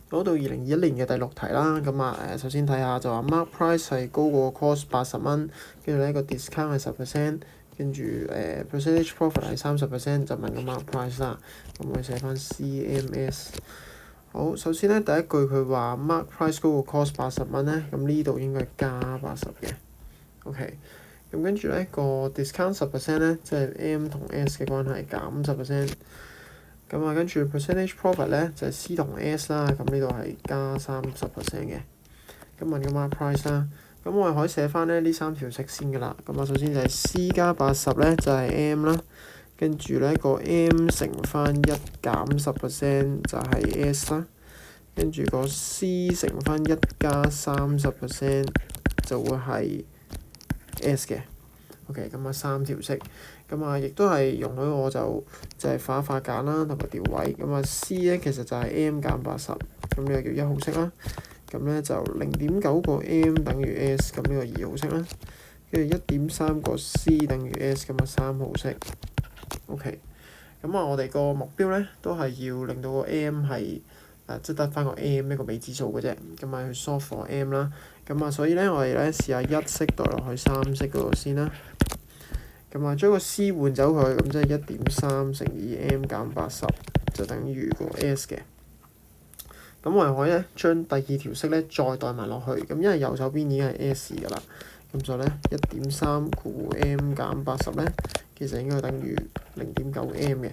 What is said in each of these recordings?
攞到2021年嘅第6題啦，咁首先睇下就話 mark price 係高過 cost 80蚊，跟住呢個 discount 係10%，跟住percentage profit 係30%，就問個 mark price 啦。咁我寫翻 CMS。好，首先呢，第一句佢話 mark price 高過 cost 80蚊呢，咁呢度應該係加80嘅。OK， 咁跟住呢個 discount 10% 呢，即係 M 同 S 嘅關係減10%。咁跟住 percentage profit 咧就係 C 同 S 啦，咁呢度係加30% 嘅。咁問個 mark price 啦，咁我哋可以寫翻呢3條式先㗎啦。咁首先就係 C 加80咧就係 M 啦，跟住呢個 M 乘翻1減10% 就係 S 啦，跟住個 C 乘翻1加30% 就會係 S 嘅。OK， 咁3條式，咁亦都係容許我就係化一化簡啦，同埋調位。咁C 咧其實就係 M 減80，咁呢個叫1號式啦。咁咧就0.9個 M 等於 S，咁呢個2號式啦。跟住1.3個 C 等於 S，咁3號式。OK，咁我哋個目標咧都係要令到個 M 係即係得翻個 M 一個未知數嘅啫。咁去 solve for M 啦。所以咧我哋咧試下1式代落去3式嗰度先啦。將個 C 換走佢，咁即係1.3乘以 M 減80就等於個 S 嘅。咁我哋可以咧將第2條式咧再代埋落去，咁因為右手邊已經係 S 㗎啦，咁所以咧1.3括弧 M 減80咧，其實應該等於0.9 M 嘅，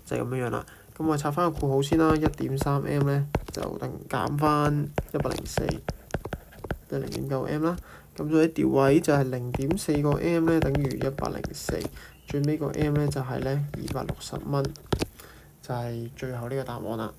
就係咁樣啦。咁我拆翻個括號先啦，1.3 M 咧就減翻104，即係0.9 M 啦。咁所以調位就係0.4個 M 咧等於104，最尾個 M 咧就係咧260蚊，就係最後呢個答案啦。